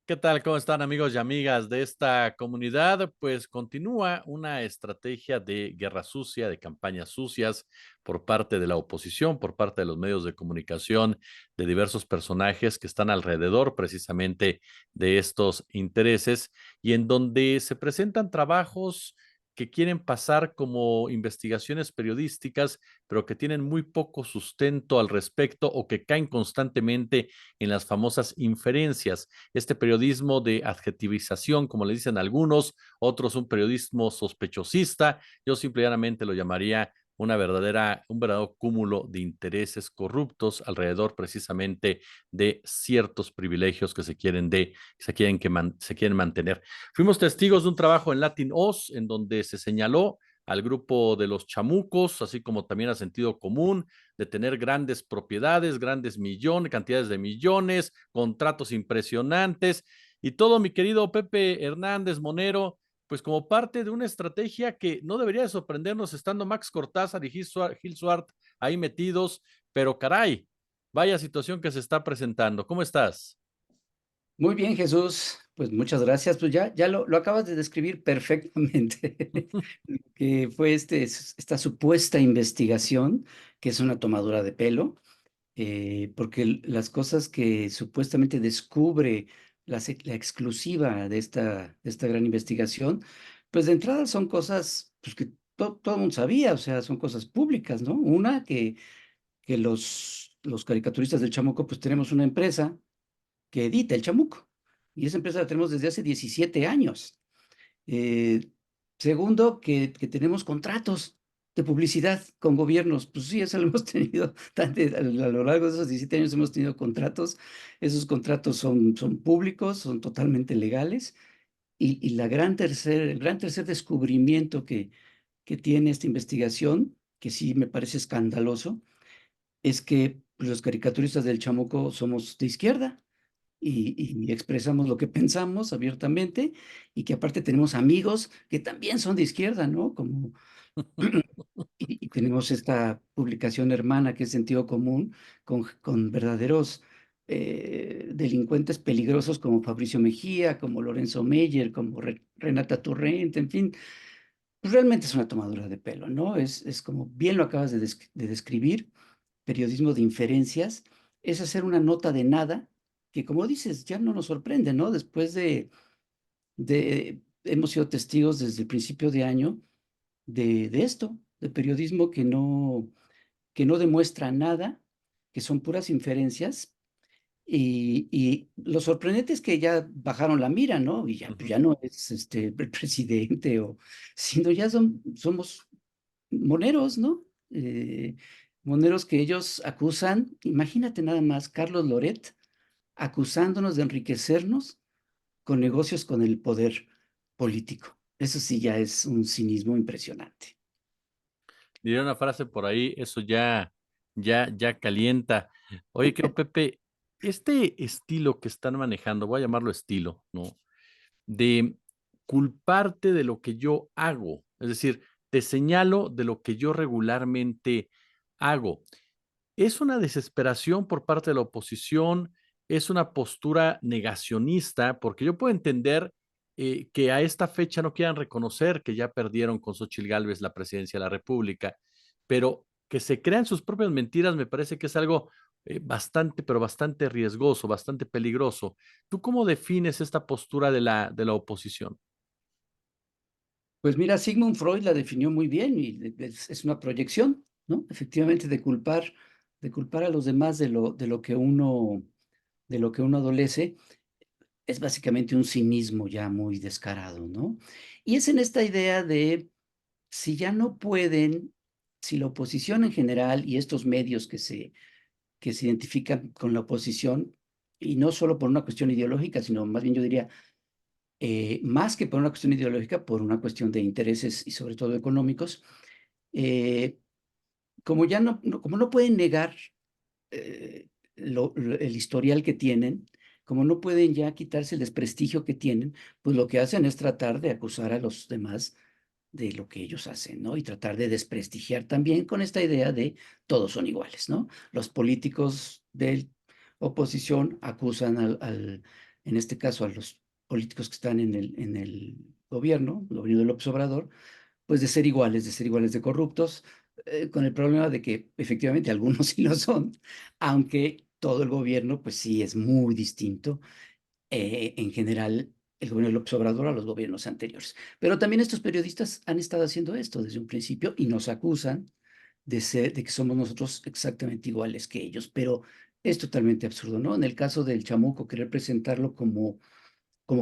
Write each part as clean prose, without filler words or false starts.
¿Qué tal? ¿Cómo están amigos y amigas de esta comunidad? Pues continúa una estrategia de guerra sucia, de campañas sucias por parte de la oposición, por parte de los medios de comunicación, de diversos personajes que están alrededor precisamente de estos intereses y en donde se presentan trabajos que quieren pasar como investigaciones periodísticas, pero que tienen muy poco sustento al respecto o que caen constantemente en las famosas inferencias, este periodismo de adjetivización, como le dicen algunos, otros un periodismo sospechosista. Yo simplemente lo llamaría un verdadero cúmulo de intereses corruptos alrededor precisamente de ciertos privilegios que se quieren mantener. Fuimos testigos de un trabajo en Latin Oz en donde se señaló al grupo de los chamucos, así como también a sentido común, de tener grandes propiedades, grandes millones, cantidades de millones, contratos impresionantes y todo, mi querido Pepe Hernández Monero, pues como parte de una estrategia que no debería de sorprendernos estando Max Cortázar y Gil Swart ahí metidos, pero caray, vaya situación que se está presentando. ¿Cómo estás? Muy bien, Jesús. Pues muchas gracias. Pues ya lo acabas de describir perfectamente, que fue esta supuesta investigación, que es una tomadura de pelo, porque las cosas que supuestamente descubre la exclusiva de esta gran investigación, pues de entrada son cosas pues, que todo el mundo sabía, o sea, son cosas públicas, ¿no? Una, que los caricaturistas del Chamuco, pues tenemos una empresa que edita el Chamuco. Y esa empresa la tenemos desde hace 17 años. Eh, Segundo, que tenemos contratos de publicidad con gobiernos. Pues sí, eso lo hemos tenido, a lo largo de esos 17 años hemos tenido contratos. Esos contratos son públicos, son totalmente legales. Y el gran tercer descubrimiento que tiene esta investigación, que sí me parece escandaloso, es que pues, los caricaturistas del Chamuco somos de izquierda y expresamos lo que pensamos abiertamente, y que aparte tenemos amigos que también son de izquierda, ¿no? Como y tenemos esta publicación hermana que es Sentido Común, con verdaderos, delincuentes peligrosos como Fabricio Mejía, como Lorenzo Meyer, como Renata Turrent, en fin, pues realmente es una tomadura de pelo, ¿no? Es como bien lo acabas de describir, periodismo de inferencias, es hacer una nota de nada que, como dices, ya no nos sorprende, ¿no? Después hemos sido testigos desde el principio de año de esto, de periodismo que no demuestra nada, que son puras inferencias, y lo sorprendente es que ya bajaron la mira, ¿no? Y ya, pues ya no es el presidente, sino ya somos moneros, ¿no? Moneros que ellos acusan, imagínate nada más, Carlos Loret acusándonos de enriquecernos con negocios con el poder político. Eso sí ya es un cinismo impresionante. Diría una frase por ahí, eso ya calienta. Oye, creo, Pepe, este estilo que están manejando, voy a llamarlo estilo, ¿no? De culparte de lo que yo hago, es decir, te señalo de lo que yo regularmente hago. Es una desesperación por parte de la oposición, es una postura negacionista, porque yo puedo entender que a esta fecha no quieran reconocer que ya perdieron con Xóchitl Gálvez la presidencia de la República, pero que se crean sus propias mentiras me parece que es algo bastante, pero bastante riesgoso, bastante peligroso. ¿Tú cómo defines esta postura de la oposición? Pues mira, Sigmund Freud la definió muy bien y es una proyección, ¿no? Efectivamente, de culpar a los demás de lo que uno adolece, es básicamente un cinismo ya muy descarado, ¿no? Y es en esta idea de si ya no pueden, si la oposición en general y estos medios que se identifican con la oposición, y no solo por una cuestión ideológica, sino más bien yo diría, más que por una cuestión ideológica, por una cuestión de intereses y sobre todo económicos, eh, como ya como no pueden negar el historial que tienen, como no pueden ya quitarse el desprestigio que tienen, pues lo que hacen es tratar de acusar a los demás de lo que ellos hacen, ¿no? Y tratar de desprestigiar también con esta idea de todos son iguales, ¿no? Los políticos del oposición acusan en este caso, a los políticos que están en el gobierno de López Obrador, pues de ser iguales de corruptos, con el problema de que efectivamente algunos sí lo son, aunque todo el gobierno, pues sí es muy distinto, en general, el gobierno de López Obrador a los gobiernos anteriores. Pero también estos periodistas han estado haciendo esto desde un principio y nos acusan de que somos nosotros exactamente iguales que ellos, pero es totalmente absurdo, ¿no? En el caso del Chamuco, querer presentarlo como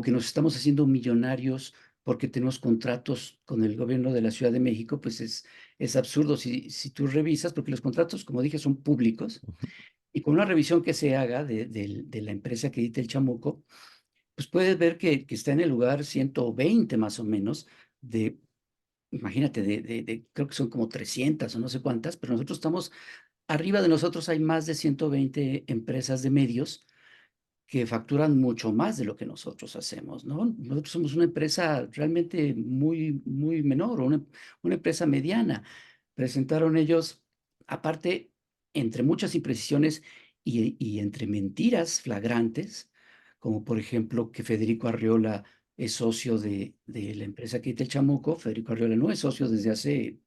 que nos estamos haciendo millonarios porque tenemos contratos con el gobierno de la Ciudad de México, pues es absurdo si tú revisas, porque los contratos, como dije, son públicos, Ujú. y con una revisión que se haga de la empresa que edita el Chamuco, pues puedes ver que está en el lugar 120 más o menos de, imagínate, creo que son como 300 o no sé cuántas, pero nosotros estamos, arriba de nosotros hay más de 120 empresas de medios que facturan mucho más de lo que nosotros hacemos, ¿no? Nosotros somos una empresa realmente muy, muy menor, una empresa mediana. Presentaron ellos, aparte, entre muchas imprecisiones y entre mentiras flagrantes, como por ejemplo que Federico Arriola es socio de la empresa que el Chamuco. Federico Arriola no es socio desde hace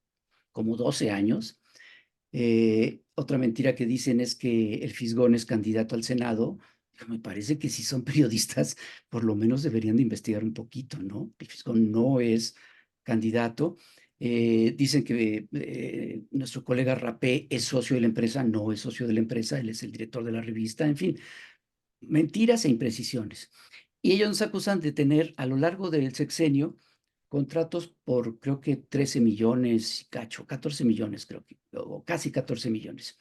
como 12 años. Otra mentira que dicen es que el Fisgón es candidato al Senado. Me parece que si son periodistas, por lo menos deberían de investigar un poquito, ¿no? El Fisgón no es candidato. Dicen que nuestro colega Rapé es socio de la empresa, no es socio de la empresa, él es el director de la revista, en fin, mentiras e imprecisiones. Y ellos nos acusan de tener a lo largo del sexenio contratos por creo que 13 millones, cacho, 14 millones creo que, o casi 14 millones.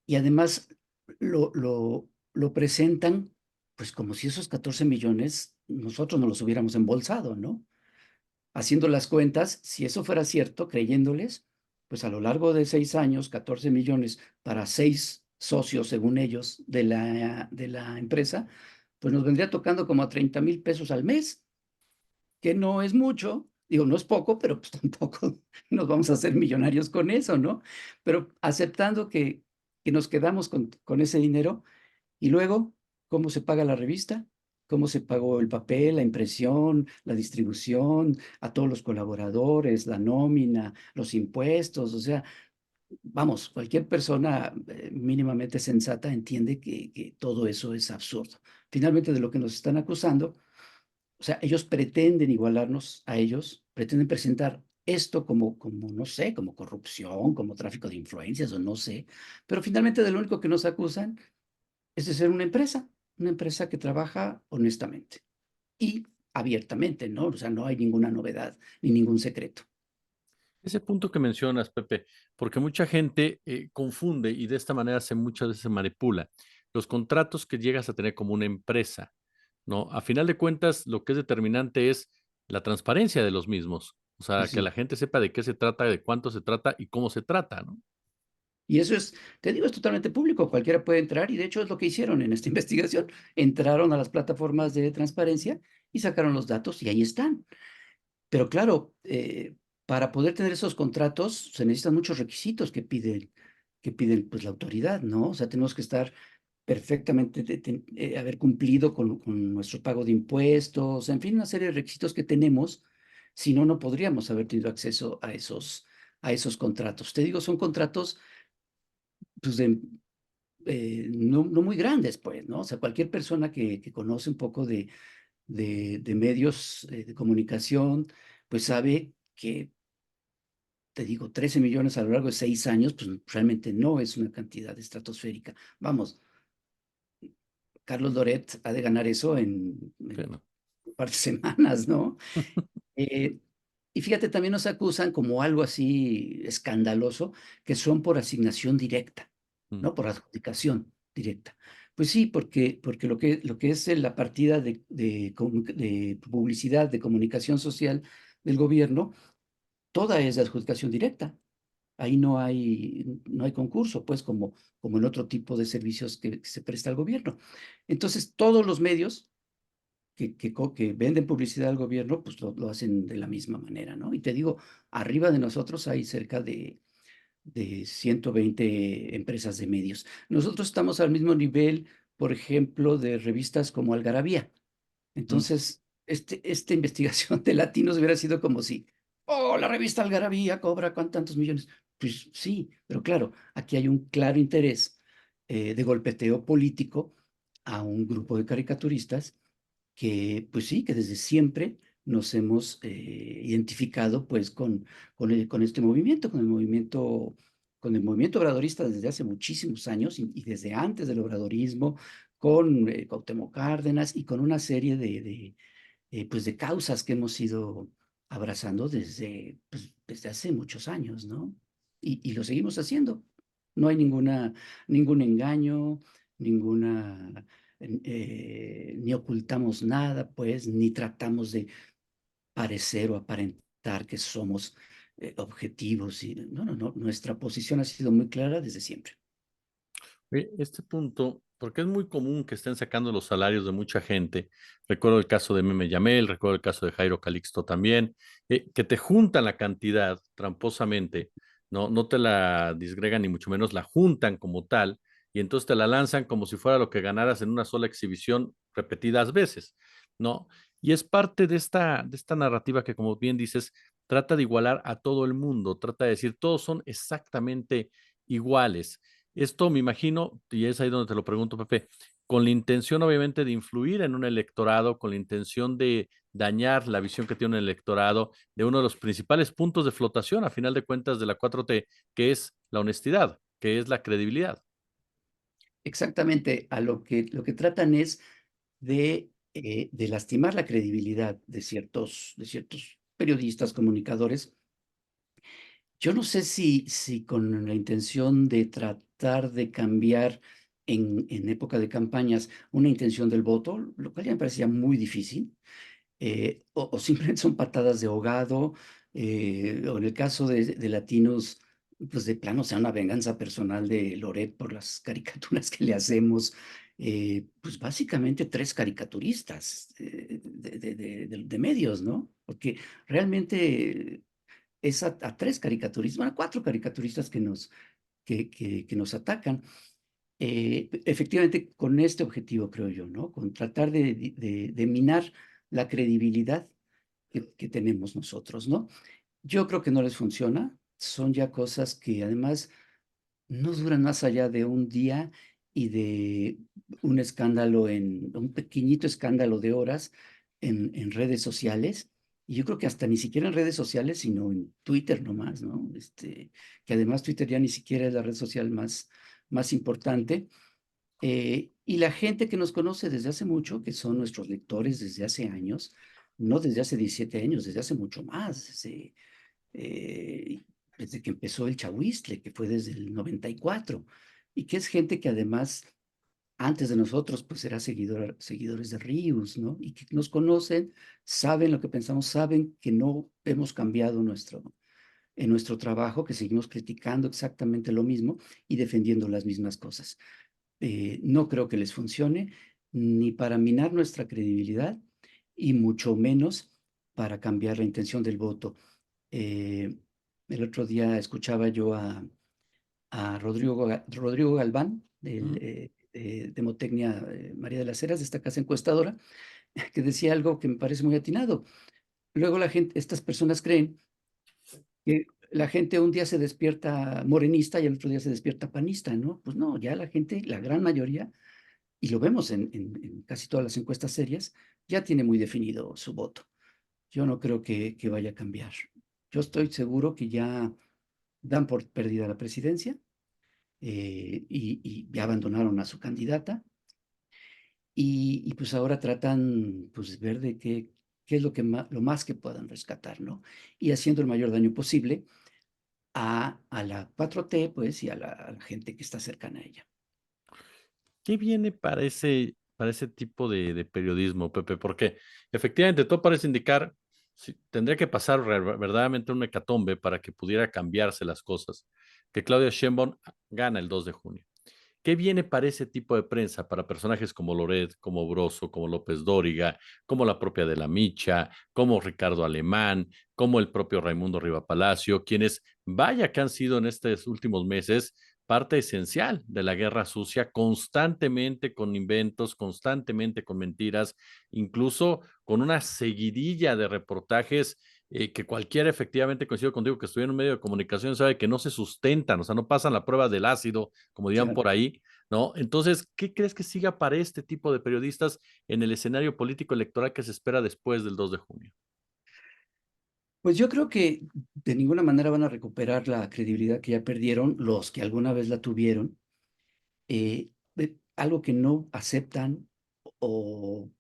Y además lo presentan pues como si esos 14 millones nosotros no los hubiéramos embolsado, ¿no? Haciendo las cuentas, si eso fuera cierto, creyéndoles, pues a lo largo de 6 años, 14 millones para 6 socios, según ellos, de la empresa, pues nos vendría tocando como a 30,000 pesos al mes, que no es mucho, digo, no es poco, pero pues tampoco nos vamos a hacer millonarios con eso, ¿no? Pero aceptando que nos quedamos con ese dinero y luego, ¿cómo se paga la revista? ¿Cómo se pagó el papel, la impresión, la distribución, a todos los colaboradores, la nómina, los impuestos? O sea, vamos, cualquier persona mínimamente sensata entiende que todo eso es absurdo. Finalmente, de lo que nos están acusando, o sea, ellos pretenden igualarnos a ellos, pretenden presentar esto como, no sé, como corrupción, como tráfico de influencias o no sé, pero finalmente de lo único que nos acusan es de ser una empresa que trabaja honestamente y abiertamente, ¿no? O sea, no hay ninguna novedad ni ningún secreto. Ese punto que mencionas, Pepe, porque mucha gente confunde y de esta manera muchas veces se manipula los contratos que llegas a tener como una empresa, ¿no? A final de cuentas, lo que es determinante es la transparencia de los mismos, o sea, que Sí. la gente sepa de qué se trata, de cuánto se trata y cómo se trata, ¿no? Y eso es, te digo, es totalmente público, cualquiera puede entrar y de hecho es lo que hicieron en esta investigación. Entraron a las plataformas de transparencia y sacaron los datos y ahí están. Pero claro, para poder tener esos contratos se necesitan muchos requisitos que piden pues la autoridad, ¿no? O sea, tenemos que estar perfectamente, haber cumplido con nuestro pago de impuestos, en fin, una serie de requisitos que tenemos, si no, no podríamos haber tenido acceso a esos contratos. Te digo, son contratos pues, no muy grandes, pues, ¿no? O sea, cualquier persona que conoce un poco de medios de comunicación, pues sabe que, te digo, 13 millones a lo largo de 6 años, pues realmente no es una cantidad estratosférica. Vamos, Carlos Loret ha de ganar eso Sí, en ¿no? un par de semanas, ¿no? Eh, y fíjate, también nos acusan como algo así escandaloso, que son por asignación directa, Mm. ¿no? Por adjudicación directa. Pues sí, porque lo que es la partida de publicidad, de comunicación social del gobierno, toda es de adjudicación directa. Ahí no hay concurso, pues como en otro tipo de servicios que se presta al gobierno. Entonces, todos los medios que venden publicidad al gobierno, pues lo hacen de la misma manera, ¿no? Y te digo, arriba de nosotros hay cerca de 120 empresas de medios. Nosotros estamos al mismo nivel por ejemplo, de revistas como Algarabía. Mm. Entonces, esta investigación de latinos hubiera sido como si, oh, la revista Algarabía cobra tantos millones. Pues sí, pero claro, aquí hay un claro interés de golpeteo político a un grupo de caricaturistas que, pues sí, que desde siempre nos hemos identificado pues con este movimiento, con el movimiento obradorista desde hace muchísimos años y desde antes del obradorismo, con Cuauhtémoc Cárdenas y con una serie pues de causas que hemos ido abrazando desde hace muchos años, ¿no? Y lo seguimos haciendo. No hay ningún engaño, ni ocultamos nada, pues, ni tratamos de parecer o aparentar que somos objetivos. No, no, no, nuestra posición ha sido muy clara desde siempre. Oye, este punto, porque es muy común que estén sacando los salarios de mucha gente. Recuerdo el caso de Meme Yamel, recuerdo el caso de Jairo Calixto también, que te juntan la cantidad tramposamente, no te la disgregan ni mucho menos, la juntan como tal, y entonces te la lanzan como si fuera lo que ganaras en una sola exhibición repetidas veces, ¿no? Y es parte de esta narrativa que, como bien dices, trata de igualar a todo el mundo, trata de decir, todos son exactamente iguales. Esto me imagino, y es ahí donde te lo pregunto, Pepe, con la intención obviamente de influir en un electorado, con la intención de dañar la visión que tiene un electorado de uno de los principales puntos de flotación, a final de cuentas, de la 4T, que es la honestidad, que es la credibilidad. Exactamente, lo que tratan es de lastimar la credibilidad de ciertos periodistas, comunicadores. Yo no sé si con la intención de tratar de cambiar en época de campañas una intención del voto, lo cual ya me parecía muy difícil, o simplemente son patadas de ahogado, o en el caso de latinos, pues de plano sea una venganza personal de Loret por las caricaturas que le hacemos, pues básicamente 3 caricaturistas de medios, ¿no? Porque realmente es a 3 caricaturistas, bueno, a 4 caricaturistas que nos atacan. Efectivamente, con este objetivo, creo yo, ¿no? Con tratar de minar la credibilidad que tenemos nosotros, ¿no? Yo creo que no les funciona. Son ya cosas que además no duran más allá de un día y de un pequeñito escándalo de horas en redes sociales. Y yo creo que hasta ni siquiera en redes sociales, sino en Twitter nomás, ¿no? Que además Twitter ya ni siquiera es la red social más importante. Y la gente que nos conoce desde hace mucho, que son nuestros lectores desde hace años, no desde hace 17 años, desde hace mucho más, eh, desde que empezó el Chahuiztle, que fue desde el 94, y que es gente que además, antes de nosotros, pues era seguidores de Rius, ¿no? Y que nos conocen, saben lo que pensamos, saben que no hemos cambiado en nuestro trabajo, que seguimos criticando exactamente lo mismo y defendiendo las mismas cosas. No creo que les funcione ni para minar nuestra credibilidad y mucho menos para cambiar la intención del voto. Eh, el otro día escuchaba yo a Rodrigo Galván, Mm. de Demotecnia María de las Heras, de esta casa encuestadora, que decía algo que me parece muy atinado. Luego estas personas creen que la gente un día se despierta morenista y el otro día se despierta panista, ¿no? Pues no, ya la gente, la gran mayoría, y lo vemos en casi todas las encuestas serias, ya tiene muy definido su voto. Yo no creo que vaya a cambiar. Yo estoy seguro que ya dan por perdida la presidencia, y ya abandonaron a su candidata y pues ahora tratan pues ver de qué es lo más que puedan rescatar, ¿no? Y haciendo el mayor daño posible a la 4T, pues, y a la gente que está cercana a ella. ¿Qué viene para ese tipo de periodismo, Pepe? Porque efectivamente todo parece indicar, sí, tendría que pasar verdaderamente un hecatombe para que pudiera cambiarse las cosas, que Claudia Sheinbaum gana el 2 de junio. ¿Qué viene para ese tipo de prensa? Para personajes como Loret, como Broso, como López Dóriga, como la propia de la Micha, como Ricardo Alemán, como el propio Raimundo Riva Palacio, quienes, vaya que han sido en estos últimos meses parte esencial de la guerra sucia, constantemente con inventos, constantemente con mentiras, incluso con una seguidilla de reportajes que cualquiera, efectivamente, coincido contigo, que estuviera en un medio de comunicación, sabe que no se sustentan, o sea, no pasan la prueba del ácido, como dirían Claro. por ahí, ¿no? Entonces, ¿qué crees que siga para este tipo de periodistas en el escenario político electoral que se espera después del 2 de junio? Pues yo creo que de ninguna manera van a recuperar la credibilidad que ya perdieron los que alguna vez la tuvieron. Algo que no aceptan o,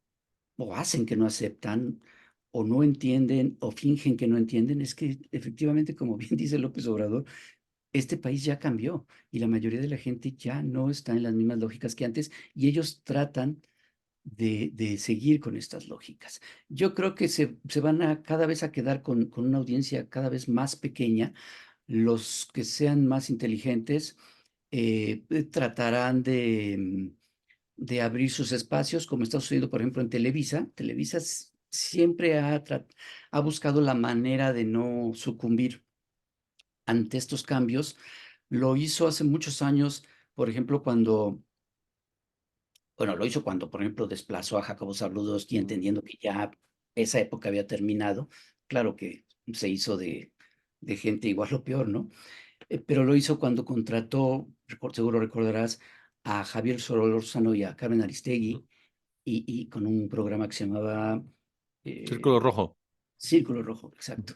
o hacen que no aceptan o no entienden o fingen que no entienden es que efectivamente, como bien dice López Obrador, este país ya cambió y la mayoría de la gente ya no está en las mismas lógicas que antes y ellos tratan de seguir con estas lógicas. Yo creo que se van a cada vez a quedar con una audiencia cada vez más pequeña. Los que sean más inteligentes tratarán de abrir sus espacios, como está sucediendo, por ejemplo, en Televisa. Televisa siempre ha buscado la manera de no sucumbir ante estos cambios. Lo hizo hace muchos años, por ejemplo, bueno, lo hizo cuando, por ejemplo, desplazó a Jacobo Zabludovsky, entendiendo que ya esa época había terminado. Claro que se hizo de gente igual o peor, ¿no? Pero lo hizo cuando contrató, seguro recordarás, a Javier Solórzano y a Carmen Aristegui, y con un programa que se llamaba Círculo eh, Rojo. Círculo Rojo, exacto,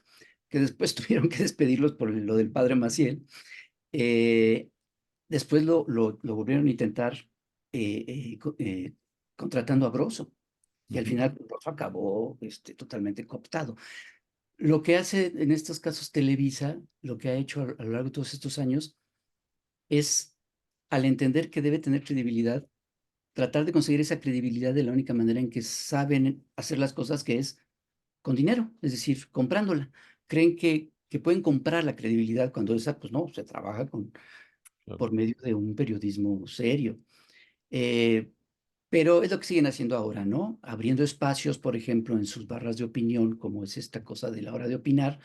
que después tuvieron que despedirlos por lo del padre Maciel. Eh, Después lo volvieron a intentar contratando a Broso, y al final Broso acabó totalmente cooptado. Lo que hace en estos casos Televisa, lo que ha hecho a lo largo de todos estos años, es, al entender que debe tener credibilidad, tratar de conseguir esa credibilidad de la única manera en que saben hacer las cosas, que es con dinero, es decir, comprándola. Creen que pueden comprar la credibilidad cuando esa, pues no, se trabaja Claro. por medio de un periodismo serio. Eh, pero es lo que siguen haciendo ahora, ¿no? Abriendo espacios, por ejemplo, en sus barras de opinión, como es esta cosa de la hora de opinar,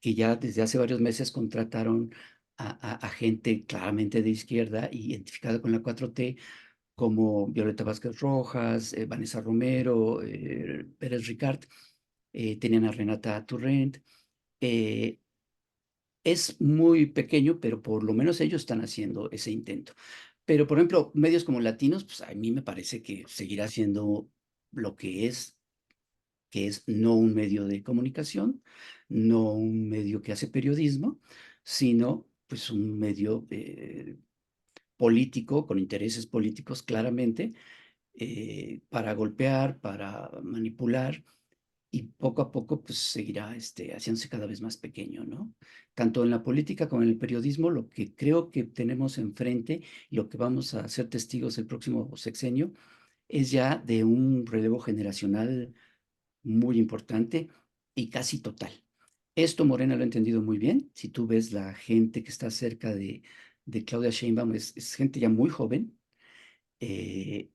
que ya desde hace varios meses contrataron a gente claramente de izquierda, identificada con la 4T, como Violeta Vázquez Rojas, Vanessa Romero, Pérez Ricard, tenían a Renata Turrent. eh, es muy pequeño, pero por lo menos ellos están haciendo ese intento. Pero, por ejemplo, medios como Latinos, pues a mí me parece que seguirá siendo lo que es no un medio de comunicación, no un medio que hace periodismo, sino pues un medio político, con intereses políticos claramente, para golpear, para manipular, y poco a poco pues seguirá haciéndose cada vez más pequeño, ¿no? Tanto en la política como en el periodismo, lo que creo que tenemos enfrente y lo que vamos a ser testigos el próximo sexenio es ya de un relevo generacional muy importante y casi total. Esto Morena lo ha entendido muy bien. Si tú ves la gente que está cerca de Claudia Sheinbaum, es gente ya muy joven, eh,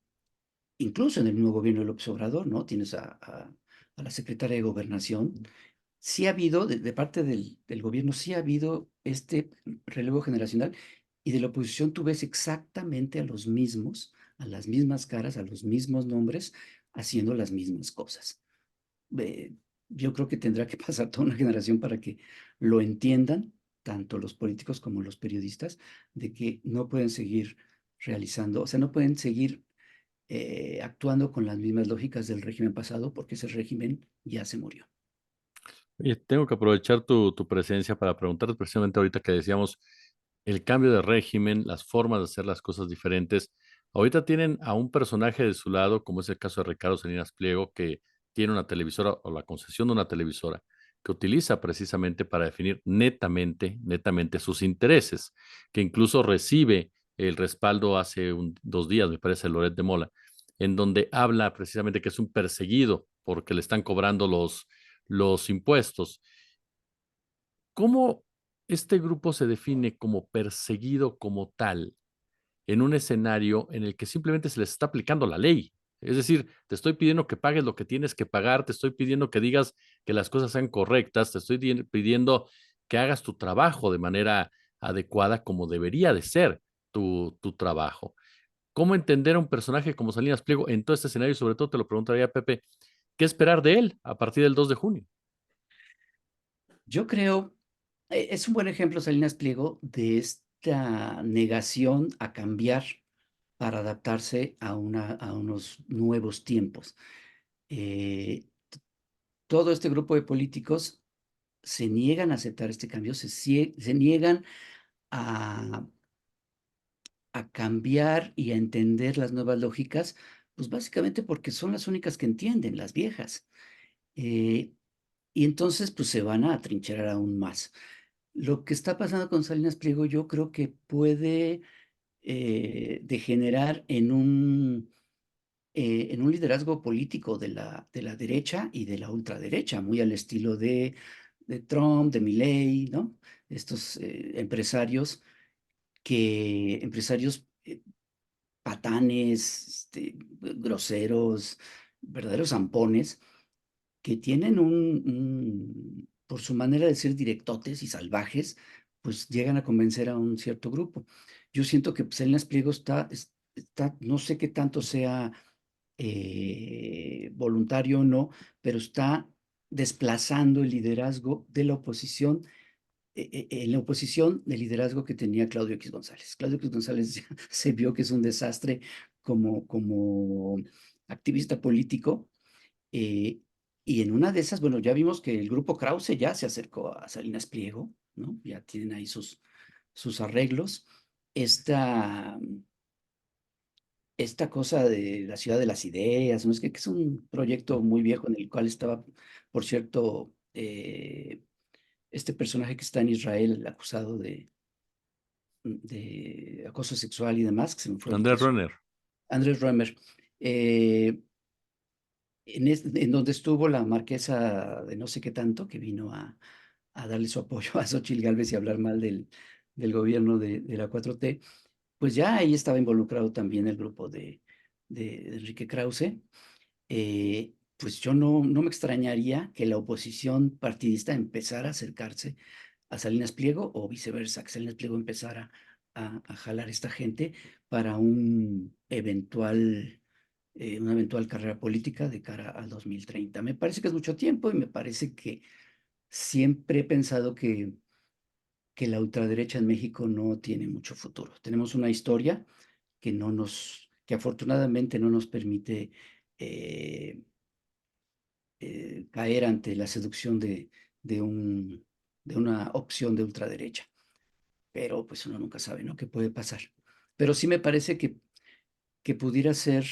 incluso en el mismo gobierno de López Obrador, ¿no? Tienes a la secretaria de Gobernación. Sí ha habido, de parte del gobierno, sí ha habido este relevo generacional, y de la oposición tú ves exactamente a los mismos, a las mismas caras, a los mismos nombres, haciendo las mismas cosas. eh, yo creo que tendrá que pasar toda una generación para que lo entiendan, tanto los políticos como los periodistas, de que no pueden seguir realizando, o sea, no pueden seguir actuando con las mismas lógicas del régimen pasado, porque ese régimen ya se murió. Oye, tengo que aprovechar tu presencia para preguntarte precisamente ahorita que decíamos el cambio de régimen, las formas de hacer las cosas diferentes. Ahorita tienen a un personaje de su lado, como es el caso de Ricardo Salinas Pliego, que tiene una televisora o la concesión de una televisora que utiliza precisamente para definir netamente sus intereses, que incluso recibe el respaldo hace 2 días, me parece, de Loret de Mola, en donde habla precisamente que es un perseguido porque le están cobrando los impuestos. ¿Cómo este grupo se define como perseguido como tal en un escenario en el que simplemente se les está aplicando la ley? Es decir, te estoy pidiendo que pagues lo que tienes que pagar, te estoy pidiendo que digas que las cosas sean correctas, te estoy pidiendo que hagas tu trabajo de manera adecuada como debería de ser tu trabajo. ¿Cómo entender a un personaje como Salinas Pliego en todo este escenario? Y sobre todo te lo preguntaría, Pepe, ¿qué esperar de él a partir del 2 de junio? Yo creo, es un buen ejemplo, Salinas Pliego, de esta negación a cambiar para adaptarse a unos nuevos tiempos. Eh, Todo este grupo de políticos se niegan a aceptar este cambio, se niegan a, a cambiar y a entender las nuevas lógicas, pues básicamente porque son las únicas que entienden, las viejas. Eh, y entonces, pues se van a atrincherar aún más. Lo que está pasando con Salinas Pliego, yo creo que puede degenerar en un liderazgo político de la derecha y de la ultraderecha, muy al estilo de Trump, de Milei, ¿no? Estos empresarios patanes, groseros, verdaderos zampones, que tienen por su manera de ser directotes y salvajes, pues llegan a convencer a un cierto grupo. Yo siento que Salinas Pliego no sé qué tanto sea voluntario o no, pero está desplazando el liderazgo de la oposición, en la oposición del liderazgo que tenía Claudio X González. Claudio X González ya se vio que es un desastre como activista político, eh, y en una de esas, bueno, ya vimos que el grupo Krause ya se acercó a Salinas Pliego, ¿no? Ya tienen ahí sus arreglos. Esta, esta cosa de la ciudad de las ideas, ¿no? Que es un proyecto muy viejo en el cual estaba, por cierto, este personaje que está en Israel acusado de acoso sexual y demás, que se me fue ahorita Andrés Renner. Andrés Römer, eh, en donde estuvo la marquesa de no sé qué tanto, que vino a darle su apoyo a Xóchitl Gálvez y hablar mal del gobierno de la 4T, pues ya ahí estaba involucrado también el grupo de Enrique Krause. Pues yo no me extrañaría que la oposición partidista empezara a acercarse a Salinas Pliego o viceversa, que Salinas Pliego empezara a jalar esta gente para una eventual carrera política de cara al 2030. Me parece que es mucho tiempo y me parece que siempre he pensado que la ultraderecha en México no tiene mucho futuro. Tenemos una historia que afortunadamente no nos permite eh, caer ante la seducción de, un, de una opción de ultraderecha. Pero pues uno nunca sabe, ¿no? ¿Qué puede pasar? Pero sí me parece que pudiera ser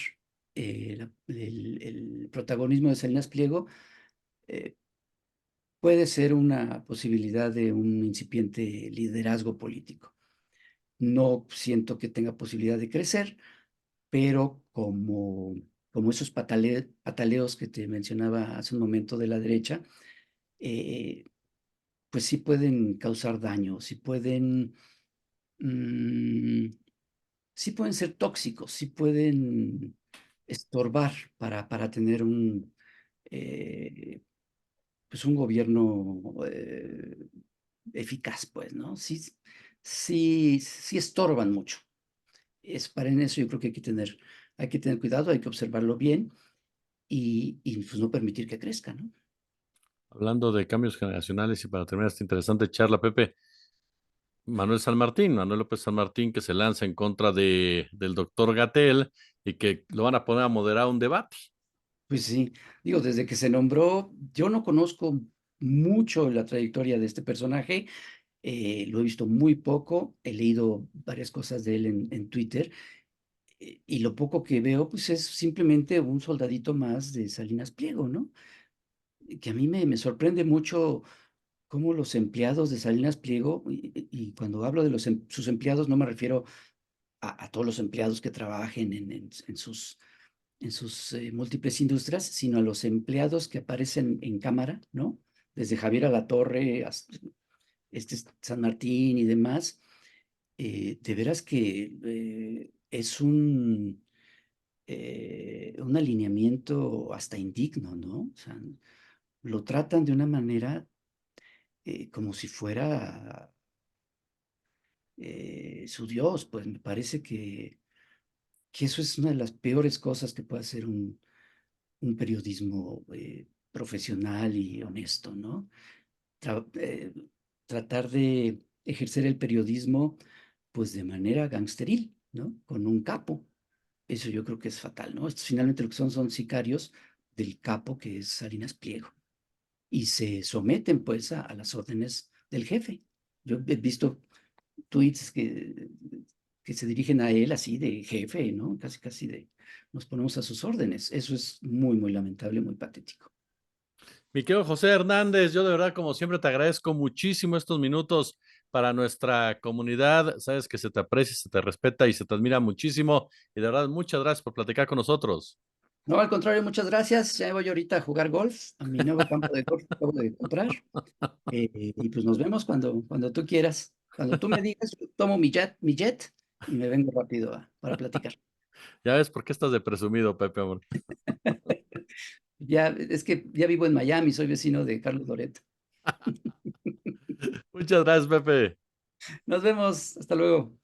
el protagonismo de Salinas Pliego, eh, puede ser una posibilidad de un incipiente liderazgo político. No siento que tenga posibilidad de crecer, pero como esos pataleos que te mencionaba hace un momento de la derecha, eh, pues sí pueden causar daño, mm, sí pueden ser tóxicos, sí pueden estorbar para tener eh, pues un gobierno eficaz, pues, ¿no? Sí estorban mucho. Para en eso yo creo que hay que tener cuidado, hay que observarlo bien y pues no permitir que crezca, ¿no? Hablando de cambios generacionales y para terminar esta interesante charla, Pepe, Manuel López San Martín, que se lanza en contra del doctor Gatel y que lo van a poner a moderar un debate. Pues sí, digo, desde que se nombró, yo no conozco mucho la trayectoria de este personaje, lo he visto muy poco, he leído varias cosas de él en Twitter, y lo poco que veo, pues es simplemente un soldadito más de Salinas Pliego, ¿no? Que a mí me sorprende mucho cómo los empleados de Salinas Pliego, y cuando hablo de sus empleados no me refiero a todos los empleados que trabajen en sus múltiples industrias, sino a los empleados que aparecen en cámara, ¿no? Desde Javier Alatorre hasta San Martín y demás, de veras que es un alineamiento hasta indigno, ¿no? O sea, lo tratan de una manera como si fuera su Dios, pues me parece que eso es una de las peores cosas que puede hacer un periodismo profesional y honesto, ¿no? Tra- eh, Tratar de ejercer el periodismo, pues de manera gangsteril, ¿no? Con un capo. Eso yo creo que es fatal, ¿no? Estos finalmente lo que son sicarios del capo que es Salinas Pliego y se someten pues a las órdenes del jefe. Yo he visto tweets que se dirigen a él así de jefe, ¿no? Casi, casi de nos ponemos a sus órdenes. Eso es muy, muy lamentable, muy patético. Mi querido José Hernández, yo de verdad, como siempre, te agradezco muchísimo estos minutos para nuestra comunidad. Sabes que se te aprecia, se te respeta y se te admira muchísimo. Y de verdad, muchas gracias por platicar con nosotros. No, al contrario, muchas gracias. Ya voy ahorita a jugar golf, a mi nuevo campo de golf que acabo de comprar. Y pues nos vemos cuando tú quieras. Cuando tú me digas, yo tomo mi jet y me vengo rápido para platicar. Ya ves por qué estás de presumido, Pepe, amor. Ya, es que ya vivo en Miami, soy vecino de Carlos Loret. Muchas gracias, Pepe. Nos vemos, hasta luego.